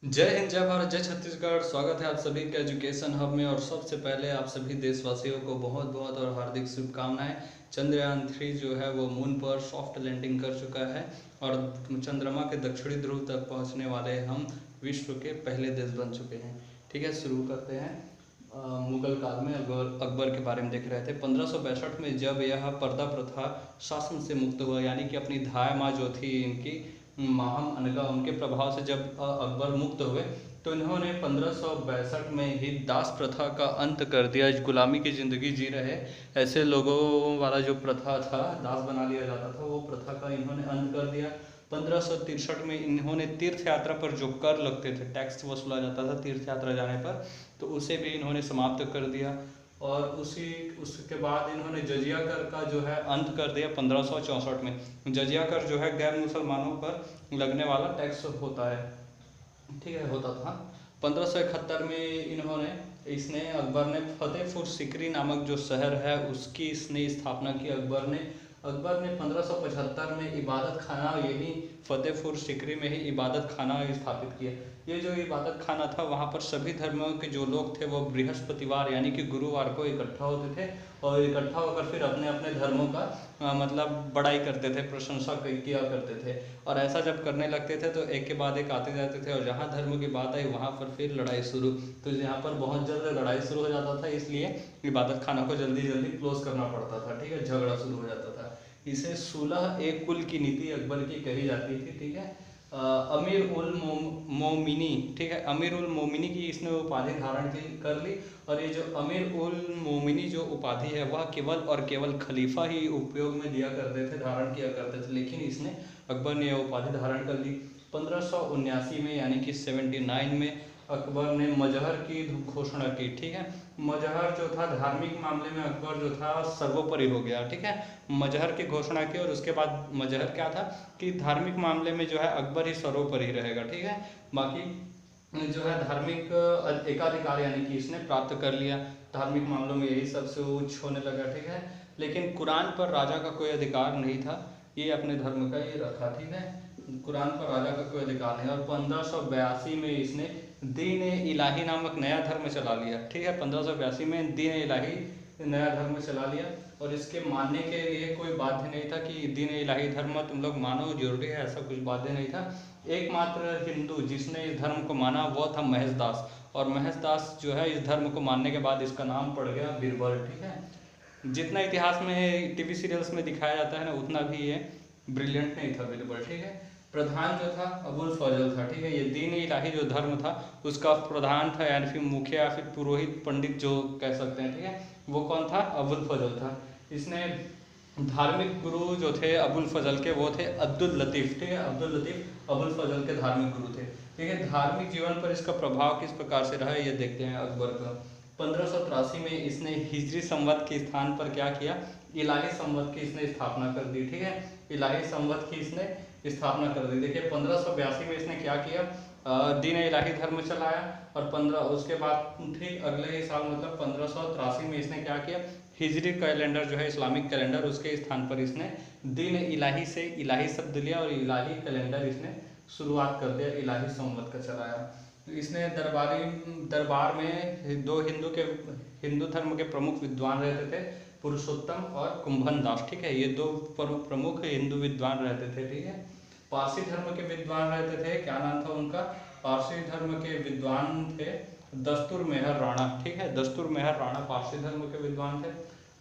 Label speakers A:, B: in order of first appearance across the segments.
A: जय हिंद, जय भारत, जय छत्तीसगढ़। स्वागत है आप सभी के एजुकेशन हब में। और सबसे पहले आप सभी देशवासियों को बहुत बहुत और हार्दिक शुभकामनाएं। चंद्रयान 3 जो है वो मून पर सॉफ्ट लैंडिंग कर चुका है और चंद्रमा के दक्षिणी ध्रुव तक पहुंचने वाले हम विश्व के पहले देश बन चुके हैं। ठीक है, शुरू करते हैं। मुगल काल में अकबर के बारे में देख रहे थे। 1562 में जब यह पर्दा प्रथा शासन से मुक्त हुआ, यानी कि अपनी धाय माँ जो थी इनकी माहम अनगा, उनके प्रभाव से जब अकबर मुक्त हुए तो इन्होंने 1562 में ही दास प्रथा का अंत कर दिया। गुलामी की ज़िंदगी जी रहे ऐसे लोगों वाला जो प्रथा था, दास बना लिया जाता था, वो प्रथा का इन्होंने अंत कर दिया। 1563 में इन्होंने तीर्थ यात्रा पर जो कर लगते थे, टैक्स वसूला जाता था तीर्थ यात्रा जाने पर, तो उसे भी इन्होंने समाप्त कर दिया। और उसके बाद इन्होंने जजिया कर का जो है अंत कर दिया 1564 में। जजिया कर जो है गैर मुसलमानों पर लगने वाला टैक्स होता है, ठीक है, होता था। 1571 में इसने अकबर ने फतेहपुर सिकरी नामक जो शहर है उसकी इसने स्थापना की। अकबर ने 1575 में इबादत खाना यही फतेहपुर सिकरी में ही इबादत खाना स्थापित किया। ये जो इबादत खाना था, वहाँ पर सभी धर्मों के जो लोग थे वो बृहस्पतिवार यानी कि गुरुवार को इकट्ठा होते थे और इकट्ठा होकर फिर अपने अपने धर्मों का मतलब बड़ाई करते थे, प्रशंसा किया करते थे। और ऐसा जब करने लगते थे तो एक के बाद एक आते जाते थे और जहाँ धर्म की बात आई वहाँ पर फिर लड़ाई शुरू। तो यहाँ पर बहुत जल्द लड़ाई शुरू हो जाता था, इसलिए इबादत खाना को जल्दी जल्दी क्लोज करना पड़ता था। ठीक है, झगड़ा शुरू हो जाता था। इसे सुलह ए कुल की नीति अकबर की कही जाती थी। ठीक है, अमीर उल मोमिनी, ठीक है, अमीर उल मोमिनी की इसने उपाधि धारण कर ली। और ये जो अमीर उल मोमिनी जो उपाधि है वह केवल और केवल खलीफा ही उपयोग में लिया करते थे, धारण किया करते थे, लेकिन इसने अकबर ने यह उपाधि धारण कर ली। 1579 में यानी कि 79 में अकबर ने मजहर की घोषणा की। ठीक है, मजहर जो था धार्मिक मामले में अकबर जो था सर्वोपरि हो गया। ठीक है, मजहर की घोषणा की और उसके बाद मजहर क्या था कि धार्मिक मामले में जो है अकबर ही सर्वोपरि रहेगा। ठीक है, बाकी जो है धार्मिक एकाधिकार यानी कि इसने प्राप्त कर लिया। धार्मिक मामलों में यही सबसे उच्च होने लगा। ठीक है, लेकिन कुरान पर राजा का कोई अधिकार नहीं था, ये अपने धर्म का ये रखा। ठीक है, कुरान पर राजा का कोई अधिकार नहीं। और 1582 में इसने दीन इलाही नामक नया धर्म चला लिया। ठीक है, 1582 में दीन इलाही नया धर्म चला लिया और इसके मानने के लिए कोई बाध्य नहीं था कि दीन इलाही धर्म तुम लोग मानो, जरूरी है, ऐसा कुछ बाध्य नहीं था। एकमात्र हिंदू जिसने इस धर्म को माना वो था महेश दास, और महेश दास जो है इस धर्म को मानने के बाद इसका नाम पड़ गया बीरबल। ठीक है, जितना इतिहास में टीवी सीरियल्स में दिखाया जाता है ना, उतना भी ये ब्रिलियंट नहीं था बीरबल। ठीक है, प्रधान जो था अबुल फजल था। ठीक है, ये दीन इलाही जो धर्म था उसका प्रधान था, यानी फिर मुखिया या फिर पुरोहित पंडित जो कह सकते हैं। ठीक है, वो कौन था? अबुल फजल था। इसने धार्मिक गुरु जो थे अबुल फजल के, वो थे अब्दुल लतीफ़। ठीक है, अब्दुल लतीफ़ अबुल फजल के धार्मिक गुरु थे। ठीक है, धार्मिक जीवन पर इसका प्रभाव किस प्रकार से रहा है ये देखते हैं अकबर का। 1583 में इसने हिजरी संवत के स्थान पर क्या किया? इलाही संवत की इसने स्थापना कर दी। ठीक है, इलाही संवत की इसने स्थापना कर दी। देखिए 1582 में इसने क्या किया? दीन इलाही धर्म चलाया और 15 उसके बाद ठीक अगले ही साल मतलब 1583 में इसने क्या किया? हिजरी कैलेंडर जो है इस्लामिक कैलेंडर, उसके स्थान पर इसने दीन इलाही से इलाही शब्द लिया और इलाही कैलेंडर इसने शुरुआत कर दिया, इलाही संवत का चलाया। इसने दरबार में दो हिंदू धर्म के प्रमुख विद्वान रहते थे, पुरुषोत्तम और कुंभन दास। ठीक है, ये दो प्रमुख हिंदू विद्वान रहते थे। ठीक है, पारसी धर्म के विद्वान रहते थे, क्या नाम था उनका? पारसी धर्म के विद्वान थे दस्तूर मेहर राणा। ठीक है, दस्तूर मेहर राणा पारसी धर्म के विद्वान थे।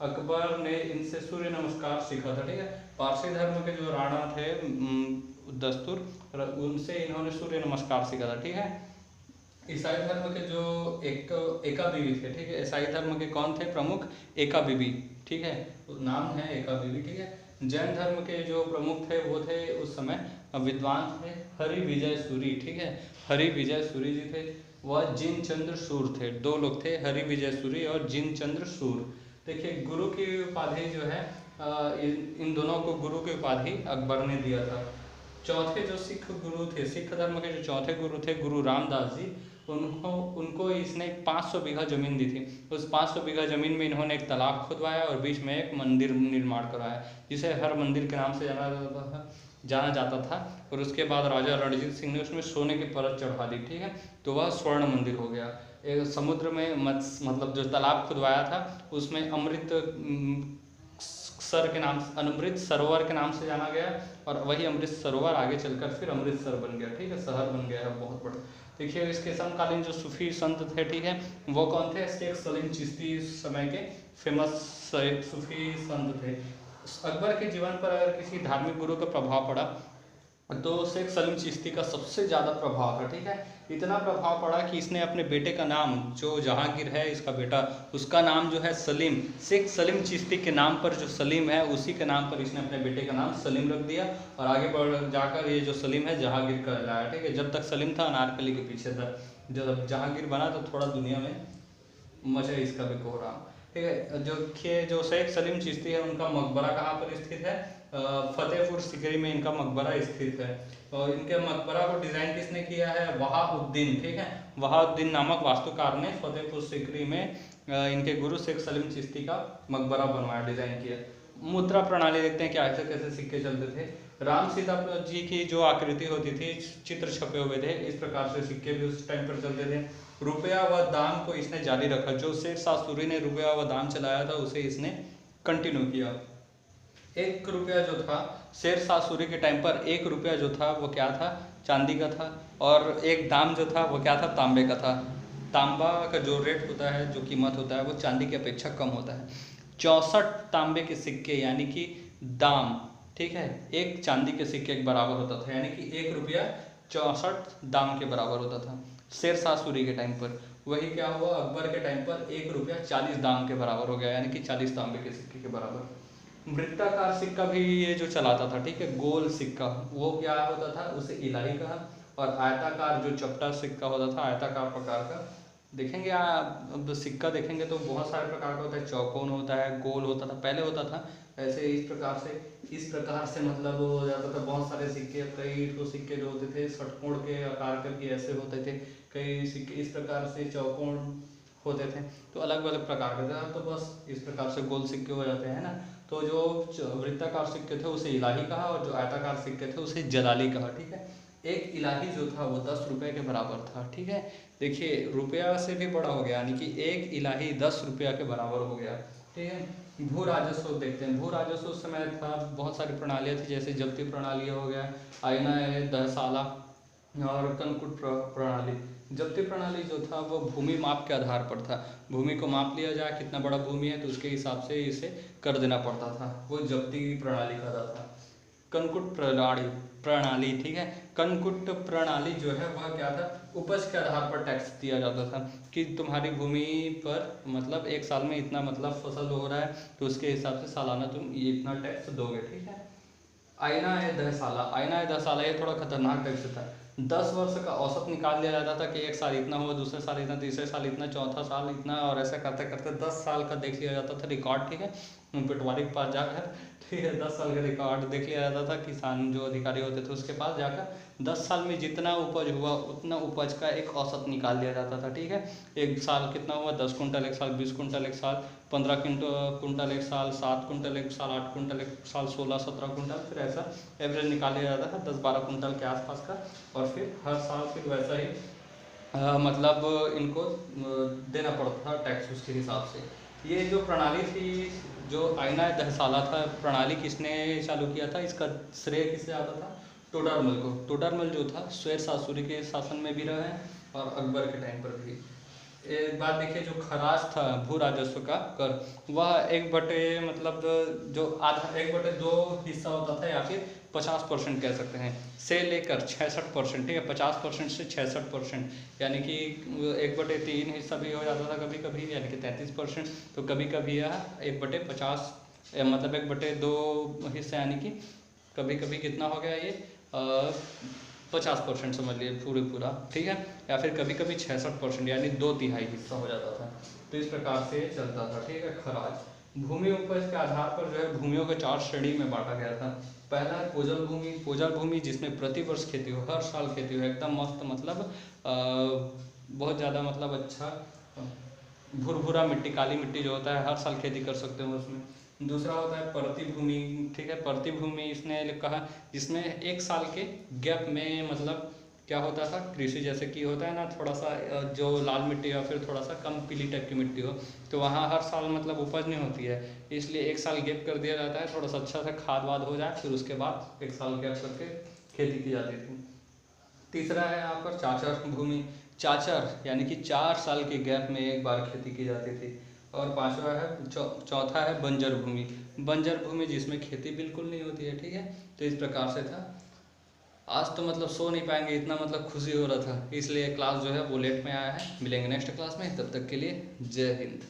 A: अकबर ने इनसे सूर्य नमस्कार सीखा था। ठीक है, पारसी धर्म के जो राणा थे दस्तूर, उनसे इन्होंने सूर्य नमस्कार सीखा था। ठीक है, ईसाई धर्म के जो एका बीबी थे। ठीक है, ईसाई धर्म के कौन थे प्रमुख? एका बीबी। ठीक है, नाम है एका बीबी। ठीक है, जैन धर्म के जो प्रमुख थे वो थे उस समय विद्वान थे हरि विजय सूरी। ठीक है, हरि विजय सूरी जी थे। वह जिन चंद्र सूर थे, दो लोग थे, हरि विजय सूरी और जिन चंद्र सूर। देखिए गुरु की उपाधि जो है इन दोनों को गुरु की उपाधि अकबर ने दिया था। चौथे जो सिख गुरु थे, सिख धर्म के जो चौथे गुरु थे गुरु रामदास जी, उनको इसने 500 बीघा जमीन दी थी। उस 500 बीघा जमीन में इन्होंने एक तालाब खुदवाया और बीच में एक मंदिर निर्माण करवाया, जिसे हर मंदिर के नाम से जाना जाता था। जाना जाता था। और उसके बाद राजा रणजीत सिंह ने उसमें सोने की परत चढ़ा दी, ठीक है, तो वह स्वर्ण मंदिर हो गया। एक समुद्र में मतलब जो तालाब खुदवाया था उसमें सर के नाम अमृत सरोवर के नाम से जाना गया, और वही अमृत सरोवर आगे चलकर फिर अमृतसर बन गया, ठीक है, शहर बन गया है बहुत बड़ा। देखिए इसके समकालीन जो सूफी संत थे, ठीक है, वो कौन थे? शेख सलीम चिश्ती समय के फेमस सूफी संत थे। अकबर के जीवन पर अगर किसी धार्मिक गुरु का प्रभाव पड़ा तो शेख सलीम चिश्ती का सबसे ज़्यादा प्रभाव था, ठीक है। इतना प्रभाव पड़ा कि इसने अपने बेटे का नाम, जो जहांगीर है इसका बेटा, उसका नाम जो है सलीम, शेख सलीम चिश्ती के नाम पर जो सलीम है उसी के नाम पर इसने अपने बेटे का नाम सलीम रख दिया, और आगे बढ़ जाकर ये जो सलीम है जहांगीर कहलाया, ठीक है। जब तक सलीम था अनारकली के पीछे था, जब जहांगीर बना तो थोड़ा दुनिया में मचा इसका भी कोहराम, ठीक है। जो शेख सलीम चिश्ती है उनका मकबरा कहाँ पर स्थित है? फतेहपुर सीकरी में इनका मकबरा स्थित है। और इनके मकबरा को डिजाइन किसने किया है? वहाउद्दीन, ठीक है, वहाउद्दीन नामक वास्तुकार ने फतेहपुर सीकरी में इनके गुरु शेख सलीम चिश्ती का मकबरा बनवाया, डिजाइन किया। मुद्रा प्रणाली देखते हैं कि ऐसे कैसे सिक्के चलते थे। राम सीता जी की जो आकृति होती थी, चित्र छपे हुए थे, इस प्रकार से सिक्के भी उस टाइम पर चलते थे। रुपया व दाम को इसने जारी रखा, जो शेर शाह सूरी ने रुपया व दाम चलाया था उसे इसने कंटिन्यू किया। 1 रुपया जो था शेर शाह सूरी के टाइम पर, 1 रुपया जो था वो क्या था? चांदी का था, और एक दाम जो था वो क्या था? तांबे का था। तांबा का जो रेट होता है, जो कीमत होता है, वो चांदी की अपेक्षा कम होता है। 64 तांबे के सिक्के यानी कि दाम, ठीक है, एक चांदी के सिक्के के बराबर होता था, यानी कि 1 रुपया 64 दाम के बराबर होता था शेर शाह सूरी के टाइम पर। वही क्या हुआ? अकबर के टाइम पर 1 रुपया 40 दाम के बराबर हो गया, यानी कि 40 तांबे के सिक्के के बराबर। वृत्ताकार सिक्का भी ये जो चलाता था, ठीक है, गोल सिक्का, वो क्या होता था? उसे इलाही कहा। और आयताकार जो चपटा सिक्का होता था, आयताकार प्रकार का, देखेंगे आप अब सिक्का देखेंगे तो बहुत सारे प्रकार का होता है, चौकोन होता है, गोल होता था, पहले होता था ऐसे इस प्रकार से मतलब वो हो जाता था। बहुत सारे सिक्के, कई तो सिक्के जो होते थे षटकोण के आकार के ऐसे होते थे, कई सिक्के इस प्रकार से चौकोन होते थे, तो अलग अलग प्रकार के थे। तो बस इस प्रकार से गोल सिक्के हो जाते हैं ना। तो जो वृत्ताकार सिक्के थे उसे इलाही कहा, और जो आयताकार सिक्के थे उसे जलाली कहा, ठीक है। एक इलाही जो था वो 10 रुपये के बराबर था, ठीक है। देखिए रुपया से भी बड़ा हो गया, यानी कि एक इलाही 10 रुपया के बराबर हो गया, ठीक है। भू राजस्व देखते हैं। भू राजस्व उस समय था, बहुत सारी प्रणालियाँ थी, जैसे जब्ती प्रणाली हो गया, आईना है, दहसाला और कनकुट प्रणाली। जब्ती प्रणाली जो था वो भूमि माप के आधार पर था। भूमि को माप लिया जाए, कितना बड़ा भूमि है तो उसके हिसाब से इसे कर देना पड़ता था, वो जब्ती प्रणाली कहलाता था। कनकुट प्रणाली, ठीक है, कनकुट प्रणाली जो है वह क्या था? उपज के आधार पर टैक्स दिया जाता था, कि तुम्हारी भूमि पर मतलब एक साल में इतना मतलब फसल हो रहा है तो उसके हिसाब से सालाना तुम ये इतना टैक्स दोगे, ठीक है। आईना है दहसाला, आईना है दहसाला ये थोड़ा खतरनाक टैक्स था। 10 वर्ष का औसत निकाल लिया जाता था कि एक साल इतना हुआ, दूसरे साल इतना, तीसरे साल इतना, चौथा साल इतना, और ऐसा करते करते 10 साल का देख लिया जाता था रिकॉर्ड, ठीक है, पटवारी के पास जाकर, ठीक है, 10 साल का रिकॉर्ड देख लिया जाता था। किसान जो अधिकारी होते थे उसके पास जाकर 10 साल में जितना उपज हुआ उतना उपज का एक औसत निकाल लिया जाता था, ठीक है। एक साल कितना हुआ? 10 कुंटल एक साल, 20 कुंटल एक साल, 15 कुंटल एक साल, 7 कुंटल एक साल, 8 कुंटल एक साल, 16-17 कुंटल, फिर ऐसा एवरेज निकाल लिया जाता था 10-12 कुंटल के आसपास का। और फिर हर साल फिर वैसा ही मतलब इनको देना पड़ता था टैक्स उसके हिसाब से। ये जो प्रणाली थी, जो आईना दहसाला था प्रणाली, किसने चालू किया था? इसका श्रेय किससे आता था? टोडरमल को। टोडरमल जो था शेर शाह सूरी के शासन में भी रहा है और अकबर के टाइम पर भी। एक बात देखिए, जो खराज था भू राजस्व का कर, वह 1/, मतलब जो आधा 1/2 हिस्सा होता था, या फिर 50% कह सकते हैं, से लेकर 66%, ठीक है, 50% से 66%, यानी कि 1/3 हिस्सा भी हो जाता था कभी कभी, यानी कि 33%। तो कभी कभी यह 1/50 मतलब 1/2 हिस्सा, यानी कि कभी कभी कितना हो गया ये 50% समझ लिए पूरा, ठीक है, या फिर कभी कभी 66%, यानी 2/3 हिस्सा हो जाता था। तो इस प्रकार से चलता था, ठीक है। खराज भूमि उपज के आधार पर जो है भूमियों को 4 श्रेणी में बांटा गया था। पहला है पोजल भूमि। पोजल भूमि जिसमें प्रति वर्ष खेती हो, हर साल खेती हो, एकदम मस्त, मतलब बहुत ज़्यादा मतलब अच्छा भुरभुरा मिट्टी, काली मिट्टी जो होता है, हर साल खेती कर सकते हो उसमें। दूसरा होता है प्रतिभूमि। ठीक है, प्रतिभूमि इसने कहा जिसमें 1 साल के गैप में मतलब क्या होता था, कृषि जैसे कि होता है ना, थोड़ा सा जो लाल मिट्टी या फिर थोड़ा सा कम पीली टाइप की मिट्टी हो, तो वहाँ हर साल मतलब उपज नहीं होती है, इसलिए 1 साल गैप कर दिया जाता है, थोड़ा सा अच्छा सा खाद वाद हो जाए, फिर उसके बाद 1 साल गैप करके खेती की जाती थी। तीसरा है यहाँ पर चाचर भूमि। चाचर यानी कि 4 साल के गैप में एक बार खेती की जाती थी। और पांचवा है चौथा है बंजर भूमि। बंजर भूमि जिसमें खेती बिल्कुल नहीं होती है। ठीक है, तो इस प्रकार से था। आज तो मतलब सो नहीं पाएंगे, इतना मतलब खुशी हो रहा था, इसलिए क्लास जो है वो लेट में आया है। मिलेंगे नेक्स्ट क्लास में, तब तक के लिए जय हिंद।